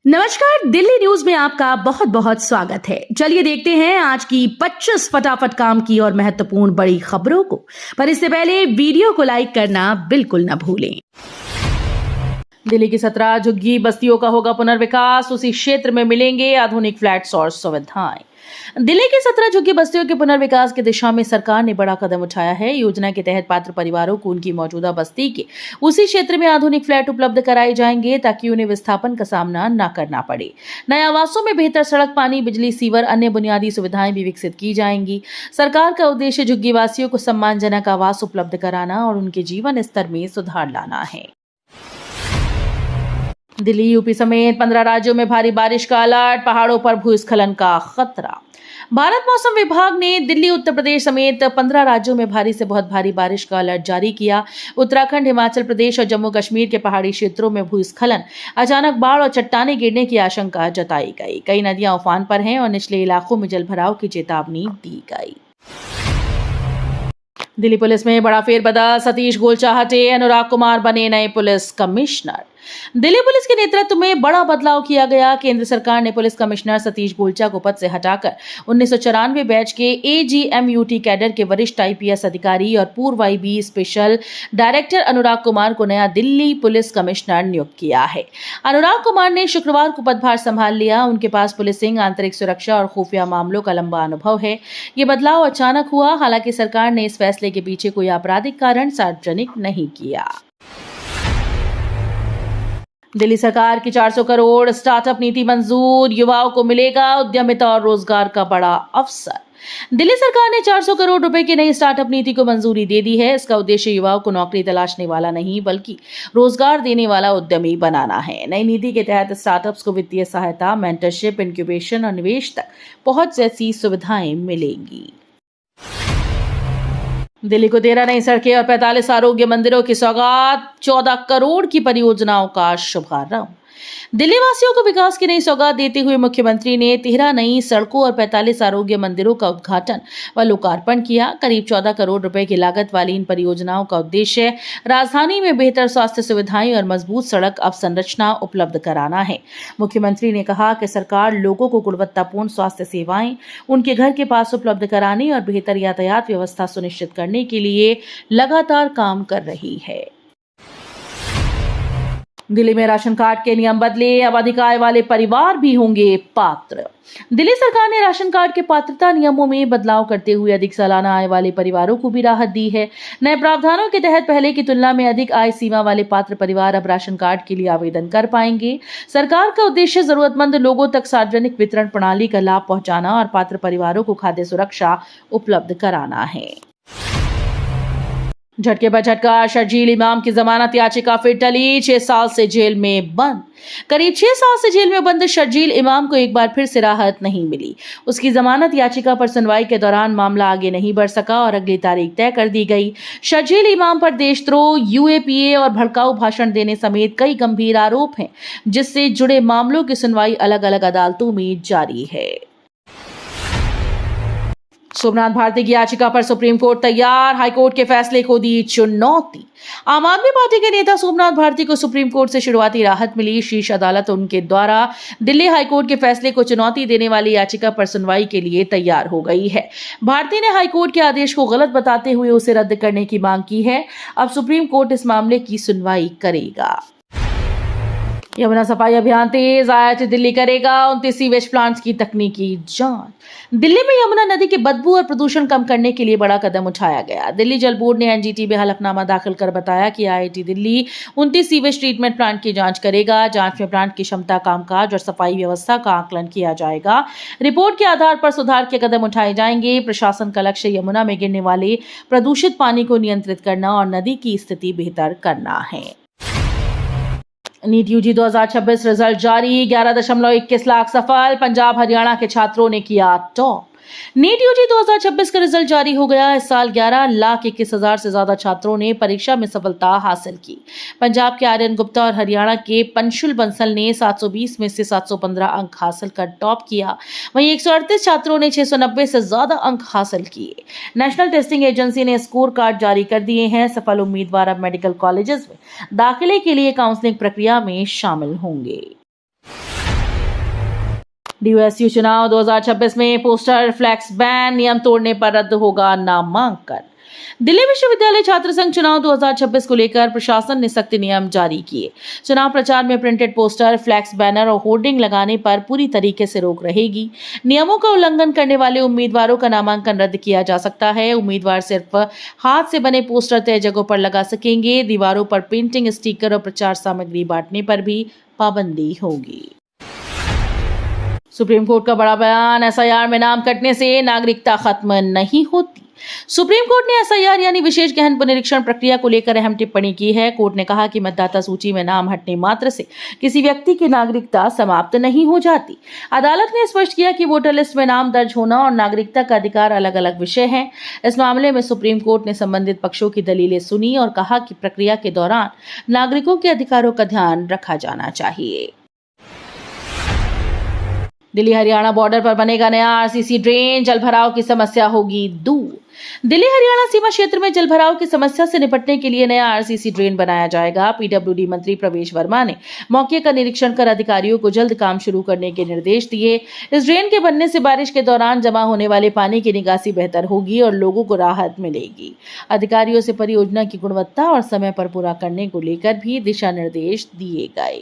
नमस्कार, दिल्ली न्यूज में आपका बहुत बहुत स्वागत है। चलिए देखते हैं आज की 25 फटाफट काम की और महत्वपूर्ण बड़ी खबरों को। पर इससे पहले वीडियो को लाइक करना बिल्कुल न भूलें। दिल्ली की 17 झुग्गी बस्तियों का होगा पुनर्विकास, उसी क्षेत्र में मिलेंगे आधुनिक फ्लैट्स और सुविधाएं। दिल्ली की 17 झुग्गी बस्तियों के पुनर्विकास की दिशा में सरकार ने बड़ा कदम उठाया है। योजना के तहत पात्र परिवारों को उनकी मौजूदा बस्ती के उसी क्षेत्र में आधुनिक फ्लैट उपलब्ध कराए जाएंगे ताकि उन्हें विस्थापन का सामना न करना पड़े। नए आवासों में बेहतर सड़क, पानी, बिजली, सीवर, अन्य बुनियादी सुविधाएं भी विकसित की जाएंगी। सरकार का उद्देश्य झुग्गी वासियों को सम्मानजनक आवास उपलब्ध कराना और उनके जीवन स्तर में सुधार लाना है। दिल्ली, यूपी समेत 15 राज्यों में भारी बारिश का अलर्ट, पहाड़ों पर भूस्खलन का खतरा। भारत मौसम विभाग ने दिल्ली, उत्तर प्रदेश समेत 15 राज्यों में भारी से बहुत भारी बारिश का अलर्ट जारी किया। उत्तराखंड, हिमाचल प्रदेश और जम्मू कश्मीर के पहाड़ी क्षेत्रों में भूस्खलन, अचानक बाढ़ और चट्टानें गिरने की आशंका जताई गई। कई नदियां उफान पर हैं और निचले इलाकों में जलभराव की चेतावनी दी गई। दिल्ली पुलिस में बड़ा फेरबदल, सतीश गोलचा हटे, अनुराग कुमार बने नए पुलिस कमिश्नर। दिल्ली पुलिस के नेतृत्व में बड़ा बदलाव किया गया। केंद्र सरकार ने पुलिस कमिश्नर सतीश गोलचा को पद से हटाकर 1994 बैच के AGMUT कैडर के वरिष्ठ IPS अधिकारी और पूर्व IB स्पेशल डायरेक्टर अनुराग कुमार को नया दिल्ली पुलिस कमिश्नर नियुक्त किया है। अनुराग कुमार ने शुक्रवार को पदभार संभाल लिया। उनके पास पुलिसिंग, आंतरिक सुरक्षा और खुफिया मामलों का लंबा अनुभव है। ये बदलाव अचानक हुआ, हालांकि सरकार ने इस फैसले के पीछे कोई आपराधिक कारण सार्वजनिक नहीं किया। दिल्ली सरकार की 400 करोड़ स्टार्टअप नीति मंजूर, युवाओं को मिलेगा उद्यमिता और रोजगार का बड़ा अवसर। दिल्ली सरकार ने 400 करोड़ रुपए की नई स्टार्टअप नीति को मंजूरी दे दी है। इसका उद्देश्य युवाओं को नौकरी तलाशने वाला नहीं बल्कि रोजगार देने वाला उद्यमी बनाना है। नई नीति के तहत स्टार्टअप्स को वित्तीय सहायता, मेंटरशिप, इंक्यूबेशन और निवेश तक पहुंच जैसी सुविधाएं मिलेंगी। दिल्ली को 13 नई सड़कें और 45 आरोग्य मंदिरों की सौगात, 14 करोड़ की परियोजनाओं का शुभारंभ। दिल्ली वासियों को विकास की नई सौगात देते हुए मुख्यमंत्री ने 13 नई सड़कों और 45 आरोग्य मंदिरों का उद्घाटन व लोकार्पण किया। करीब 14 करोड़ रुपए की लागत वाली इन परियोजनाओं का उद्देश्य राजधानी में बेहतर स्वास्थ्य सुविधाएं और मजबूत सड़क अवसंरचना उपलब्ध कराना है। मुख्यमंत्री ने कहा कि सरकार लोगों को गुणवत्तापूर्ण स्वास्थ्य सेवाएं उनके घर के पास उपलब्ध कराने और बेहतर यातायात व्यवस्था सुनिश्चित करने के लिए लगातार काम कर रही है। दिल्ली में राशन कार्ड के नियम बदले, अब अधिक आय वाले परिवार भी होंगे पात्र। दिल्ली सरकार ने राशन कार्ड के पात्रता नियमों में बदलाव करते हुए अधिक सालाना आय वाले परिवारों को भी राहत दी है। नए प्रावधानों के तहत पहले की तुलना में अधिक आय सीमा वाले पात्र परिवार अब राशन कार्ड के लिए आवेदन कर पाएंगे। सरकार का उद्देश्य जरूरतमंद लोगों तक सार्वजनिक वितरण प्रणाली का लाभ पहुंचाना और पात्र परिवारों को खाद्य सुरक्षा उपलब्ध कराना है। झटके पर झटका, शर्जील इमाम की जमानत याचिका फिर टली, 6 साल से जेल में बंद। करीब 6 साल से जेल में बंद शर्जील इमाम को एक बार फिर से राहत नहीं मिली। उसकी जमानत याचिका पर सुनवाई के दौरान मामला आगे नहीं बढ़ सका और अगली तारीख तय कर दी गई। शर्जील इमाम पर देशद्रोह, UAPA और भड़काऊ भाषण देने समेत कई गंभीर आरोप हैं, जिससे जुड़े मामलों की सुनवाई अलग अलग अदालतों में जारी है। सोमनाथ भारती की याचिका पर सुप्रीम कोर्ट तैयार, हाईकोर्ट के फैसले को दी चुनौती। आम आदमी पार्टी के नेता सोमनाथ भारती को सुप्रीम कोर्ट से शुरुआती राहत मिली। शीर्ष अदालत उनके द्वारा दिल्ली हाईकोर्ट के फैसले को चुनौती देने वाली याचिका पर सुनवाई के लिए तैयार हो गई है। भारती ने हाईकोर्ट के आदेश को गलत बताते हुए उसे रद्द करने की मांग की है। अब सुप्रीम कोर्ट इस मामले की सुनवाई करेगा। यमुना सफाई अभियान तेज, IIT दिल्ली करेगा 29 सीवेज प्लांट्स की तकनीकी जांच। दिल्ली में यमुना नदी की बदबू और प्रदूषण कम करने के लिए बड़ा कदम उठाया गया। दिल्ली जल बोर्ड ने NGT में हलफनामा दाखिल कर बताया कि IIT Delhi 29 sewage treatment plant की जांच करेगा। जांच में प्लांट की क्षमता, कामकाज और सफाई व्यवस्था का आकलन किया जाएगा। रिपोर्ट के आधार पर सुधार के कदम उठाए जाएंगे। प्रशासन का लक्ष्य यमुना में गिरने वाले प्रदूषित पानी को नियंत्रित करना और नदी की स्थिति बेहतर करना है। नीट UG 2026 रिजल्ट जारी, 11.21 लाख सफल, पंजाब हरियाणा के छात्रों ने किया टॉप। नीट UG 2026 का रिजल्ट जारी हो गया। इस साल 11,21,000 से ज्यादा छात्रों ने परीक्षा में सफलता हासिल की। पंजाब के आर्यन गुप्ता और हरियाणा के पंशुल बंसल ने 720 में से 715 अंक हासिल कर टॉप किया। वहीं 138 छात्रों ने 690 से ज्यादा अंक हासिल किए। नेशनल टेस्टिंग एजेंसी ने स्कोर कार्ड जारी कर दिए हैं। सफल उम्मीदवार अब मेडिकल कॉलेजेस में दाखिले के लिए काउंसलिंग प्रक्रिया में शामिल होंगे। डीयूएसयू चुनाव 2026 में पोस्टर फ्लैक्स बैन, नियम तोड़ने पर रद्द होगा नामांकन। दिल्ली विश्वविद्यालय छात्र संघ चुनाव 2026 को लेकर प्रशासन ने सख्त नियम जारी किए। चुनाव प्रचार में प्रिंटेड पोस्टर, फ्लैक्स बैनर और होर्डिंग लगाने पर पूरी तरीके से रोक रहेगी। नियमों का उल्लंघन करने वाले उम्मीदवारों का नामांकन रद्द किया जा सकता है। उम्मीदवार सिर्फ हाथ से बने पोस्टर तय जगहों पर लगा सकेंगे। दीवारों पर पेंटिंग, स्टिकर और प्रचार सामग्री बांटने पर भी पाबंदी होगी। सुप्रीम कोर्ट का बड़ा बयान, एसआईआर में नाम कटने से नागरिकता खत्म नहीं होती। सुप्रीम कोर्ट ने एसआईआर यानी विशेष गहन पुनरीक्षण प्रक्रिया को लेकर अहम टिप्पणी की है। कोर्ट ने कहा कि मतदाता सूची में नाम हटने मात्र से किसी व्यक्ति की नागरिकता समाप्त नहीं हो जाती। अदालत ने स्पष्ट किया कि वोटर लिस्ट में नाम दर्ज होना और नागरिकता का अधिकार अलग अलग विषय हैं। इस मामले में सुप्रीम कोर्ट ने संबंधित पक्षों की दलीलें सुनी और कहा कि प्रक्रिया के दौरान नागरिकों के अधिकारों का ध्यान रखा जाना चाहिए। दिल्ली हरियाणा बॉर्डर पर बनेगा नया आरसीसी ड्रेन, जलभराव की समस्या होगी दूर। दिल्ली हरियाणा सीमा क्षेत्र में जलभराव की समस्या से निपटने के लिए नया आरसीसी ड्रेन बनाया जाएगा। पीडब्ल्यूडी मंत्री प्रवेश वर्मा ने मौके का निरीक्षण कर अधिकारियों को जल्द काम शुरू करने के निर्देश दिए। इस ड्रेन के बनने से बारिश के दौरान जमा होने वाले पानी की निकासी बेहतर होगी और लोगों को राहत मिलेगी। अधिकारियों से परियोजना की गुणवत्ता और समय पर पूरा करने को लेकर भी दिशा निर्देश दिए गए।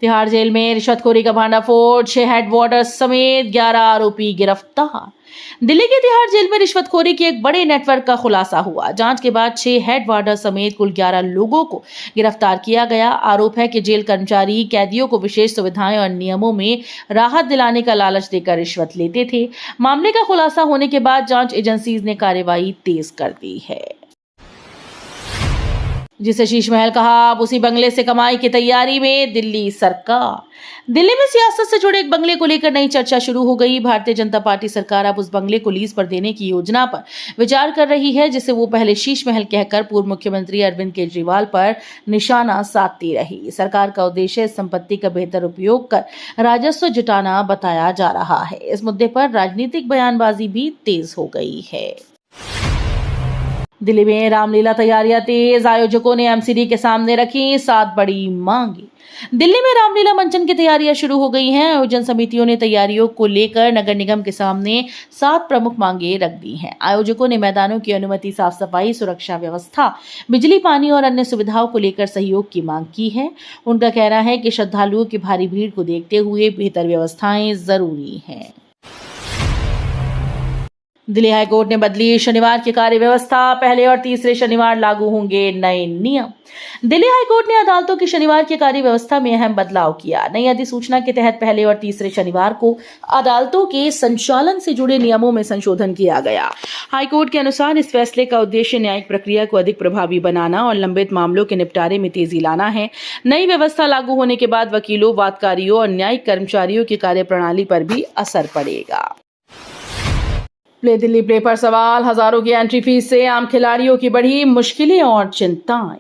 तिहाड़ जेल में रिश्वतखोरी का भांडाफोड़, 6 हेड वार्डर्स समेत 11 आरोपी गिरफ्तार। दिल्ली के तिहाड़ जेल में रिश्वतखोरी के एक बड़े नेटवर्क का खुलासा हुआ। जांच के बाद 6 हेड वार्डर समेत कुल 11 लोगों को गिरफ्तार किया गया। आरोप है कि जेल कर्मचारी कैदियों को विशेष सुविधाएं और नियमों में राहत दिलाने का लालच देकर रिश्वत लेते थे। मामले का खुलासा होने के बाद जांच एजेंसीज ने कार्रवाई तेज कर दी है। जिसे शीश महल कहा, अब उसी बंगले से कमाई की तैयारी में दिल्ली सरकार। दिल्ली में सियासत से जुड़े एक बंगले को लेकर नई चर्चा शुरू हो गई। भारतीय जनता पार्टी सरकार अब उस बंगले को लीज पर देने की योजना पर विचार कर रही है, जिसे वो पहले शीश महल कहकर पूर्व मुख्यमंत्री अरविंद केजरीवाल पर निशाना साधती रही। सरकार का उद्देश्य इस संपत्ति का बेहतर उपयोग कर राजस्व जुटाना बताया जा रहा है। इस मुद्दे पर राजनीतिक बयानबाजी भी तेज हो गई है। दिल्ली में रामलीला तैयारियां तेज, आयोजकों ने एमसीडी के सामने रखी 7 बड़ी मांगी। दिल्ली में रामलीला मंचन की तैयारियां शुरू हो गई हैं। आयोजन समितियों ने तैयारियों को लेकर नगर निगम के सामने 7 प्रमुख मांगे रख दी हैं। आयोजकों ने मैदानों की अनुमति, साफ सफाई, सुरक्षा व्यवस्था, बिजली, पानी और अन्य सुविधाओं को लेकर सहयोग की मांग की है। उनका कहना है कि श्रद्धालुओं की भारी भीड़ को देखते हुए बेहतर व्यवस्थाएं जरूरी हैं। दिल्ली हाईकोर्ट ने बदली शनिवार की कार्य व्यवस्था, पहले और तीसरे शनिवार लागू होंगे नए नियम। दिल्ली हाईकोर्ट ने अदालतों की शनिवार की कार्य व्यवस्था में अहम बदलाव किया। नई अधिसूचना के तहत पहले और तीसरे शनिवार को अदालतों के संचालन से जुड़े नियमों में संशोधन किया गया। हाईकोर्ट के अनुसार इस फैसले का उद्देश्य न्यायिक प्रक्रिया को अधिक प्रभावी बनाना और लंबित मामलों के निपटारे में तेजी लाना है। नई व्यवस्था लागू होने के बाद वकीलों, वादकारियों और न्यायिक कर्मचारियों की कार्यप्रणाली पर भी असर पड़ेगा। प्ले दिल्ली प्ले पर सवाल, हजारों की एंट्री फीस से आम खिलाड़ियों की बढ़ी मुश्किलें और चिंताएं।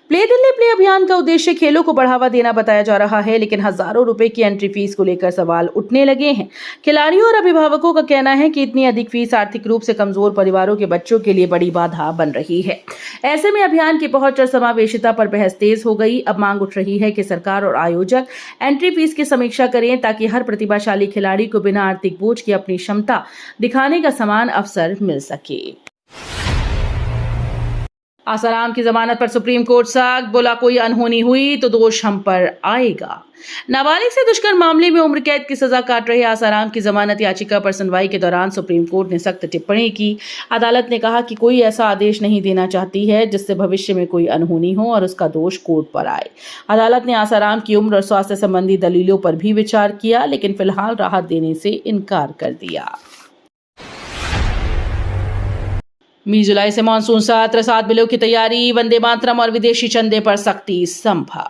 प्ले दिल्ली प्ले अभियान का उद्देश्य खेलों को बढ़ावा देना बताया जा रहा है, लेकिन हजारों रुपए की एंट्री फीस को लेकर सवाल उठने लगे हैं। खिलाड़ियों और अभिभावकों का कहना है कि इतनी अधिक फीस आर्थिक रूप से कमजोर परिवारों के बच्चों के लिए बड़ी बाधा बन रही है। ऐसे में अभियान की पहुंच और समावेशिता पर बहस तेज हो गई। अब मांग उठ रही है कि सरकार और आयोजक एंट्री फीस की समीक्षा करें, ताकि हर प्रतिभाशाली खिलाड़ी को बिना आर्थिक बोझ के अपनी क्षमता दिखाने का समान अवसर मिल सके। आसाराम की जमानत पर सुप्रीम कोर्ट सख्त, बोला कोई अनहोनी हुई तो दोष हम पर आएगा। नाबालिग से दुष्कर्म मामले में उम्र कैद की सजा काट रहे आसाराम की जमानत याचिका पर सुनवाई के दौरान सुप्रीम कोर्ट ने सख्त टिप्पणी की। अदालत ने कहा कि कोई ऐसा आदेश नहीं देना चाहती है जिससे भविष्य में कोई अनहोनी हो और उसका दोष कोर्ट पर आए। अदालत ने आसाराम की उम्र और स्वास्थ्य संबंधी दलीलों पर भी विचार किया, लेकिन फिलहाल राहत देने से इनकार कर दिया। 20 जुलाई से मानसून सत्र, 7 बिलों की तैयारी, वंदे मातरम और विदेशी चंदे पर सख्ती संभव।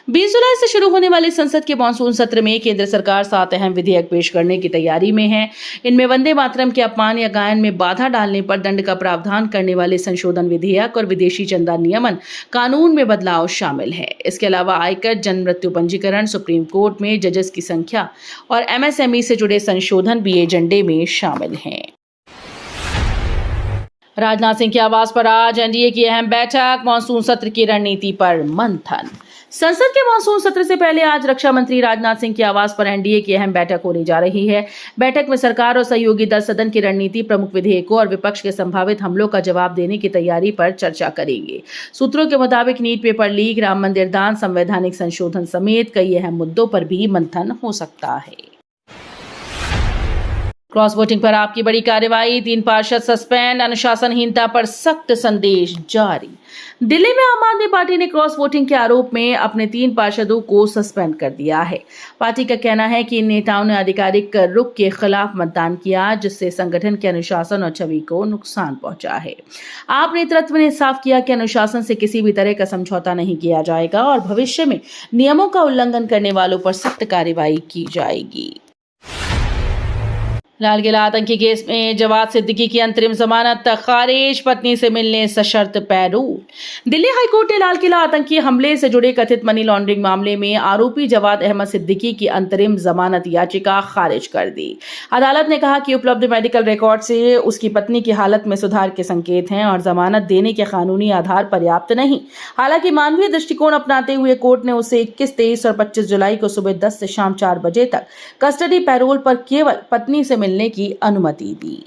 20 जुलाई से शुरू होने वाले संसद के मानसून सत्र में केंद्र सरकार 7 अहम विधेयक पेश करने की तैयारी में है। इनमें वंदे मातरम के अपमान या गायन में बाधा डालने पर दंड का प्रावधान करने वाले संशोधन विधेयक और विदेशी चंदा नियमन कानून में बदलाव शामिल है। इसके अलावा आयकर, जन्म मृत्यु पंजीकरण, सुप्रीम कोर्ट में जजेस की संख्या और एमएसएमई से जुड़े संशोधन भी एजेंडे में शामिल हैं। राजनाथ सिंह के आवास पर आज एनडीए की अहम बैठक, मानसून सत्र की रणनीति पर मंथन। संसद के मानसून सत्र से पहले आज रक्षा मंत्री राजनाथ सिंह के आवास पर एनडीए की अहम बैठक होने जा रही है। बैठक में सरकार और सहयोगी दल सदन की रणनीति, प्रमुख विधेयकों और विपक्ष के संभावित हमलों का जवाब देने की तैयारी पर चर्चा करेंगे। सूत्रों के मुताबिक नीट पेपर लीक, राम मंदिर दान, संवैधानिक संशोधन समेत कई अहम मुद्दों पर भी मंथन हो सकता है। क्रॉस वोटिंग पर आपकी बड़ी कार्रवाई, 3 पार्षद सस्पेंड, अनुशासनहीनता पर सख्त संदेश जारी। दिल्ली में आम आदमी पार्टी ने क्रॉस वोटिंग के आरोप में अपने 3 पार्षदों को सस्पेंड कर दिया है। पार्टी का कहना है कि इन नेताओं ने आधिकारिक रुख के खिलाफ मतदान किया, जिससे संगठन के अनुशासन और छवि को नुकसान पहुंचा है। आप नेतृत्व ने साफ किया कि अनुशासन से किसी भी तरह का समझौता नहीं किया जाएगा और भविष्य में नियमों का उल्लंघन करने वालों पर सख्त कार्रवाई की जाएगी। लाल किला आतंकी केस में जवाद सिद्दीकी की अंतरिम जमानत खारिज, पत्नी से मिलने सशर्त पैरोल। दिल्ली हाईकोर्ट ने लाल किला आतंकी हमले से जुड़े कथित मनी लॉन्ड्रिंग मामले में आरोपी जवाद अहमद सिद्दीकी की अंतरिम जमानत याचिका खारिज कर दी। अदालत ने कहा कि उपलब्ध मेडिकल रिकॉर्ड से उसकी पत्नी की हालत में सुधार के संकेत हैं और जमानत देने के कानूनी आधार पर्याप्त नहीं। हालांकि मानवीय दृष्टिकोण अपनाते हुए कोर्ट ने उसे 21, 23 और 25 जुलाई को सुबह 10 से शाम 4 बजे तक कस्टडी पैरोल पर केवल पत्नी से मिलने की अनुमति दी।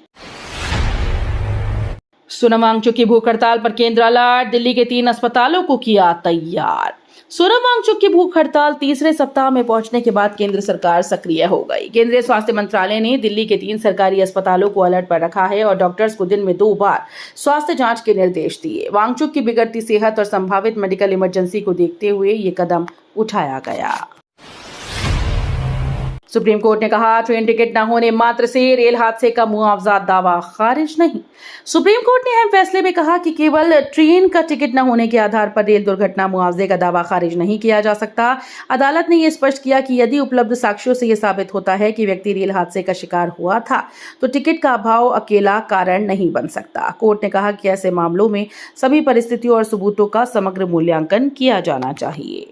सोनम वांगचुक की भूख हड़ताल पर केंद्र अलर्ट, दिल्ली के 3 अस्पतालों को किया तैयार। सोनम वांगचुक की भूख हड़ताल तीसरे सप्ताह में पहुंचने के बाद केंद्र सरकार सक्रिय हो गई। केंद्रीय स्वास्थ्य मंत्रालय ने दिल्ली के 3 सरकारी अस्पतालों को अलर्ट पर रखा है और डॉक्टर्स को दिन में 2 बार स्वास्थ्य जांच के निर्देश दिए। वांगचुक की बिगड़ती सेहत और संभावित मेडिकल इमरजेंसी को देखते हुए ये कदम उठाया गया। सुप्रीम कोर्ट ने कहा, ट्रेन टिकट न होने मात्र से रेल हादसे का मुआवजा दावा खारिज नहीं। सुप्रीम कोर्ट ने अहम फैसले में कहा कि केवल ट्रेन का टिकट न होने के आधार पर रेल दुर्घटना मुआवजे का दावा खारिज नहीं किया जा सकता। अदालत ने यह स्पष्ट किया कि यदि उपलब्ध साक्ष्यों से यह साबित होता है कि व्यक्ति रेल हादसे का शिकार हुआ था, तो टिकट का अभाव अकेला कारण नहीं बन सकता। कोर्ट ने कहा कि ऐसे मामलों में सभी परिस्थितियों और सबूतों का समग्र मूल्यांकन किया जाना चाहिए।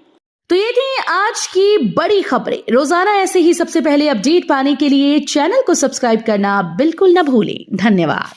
तो ये थी आज की बड़ी खबरें। रोजाना ऐसे ही सबसे पहले अपडेट पाने के लिए चैनल को सब्सक्राइब करना बिल्कुल न भूलें। धन्यवाद।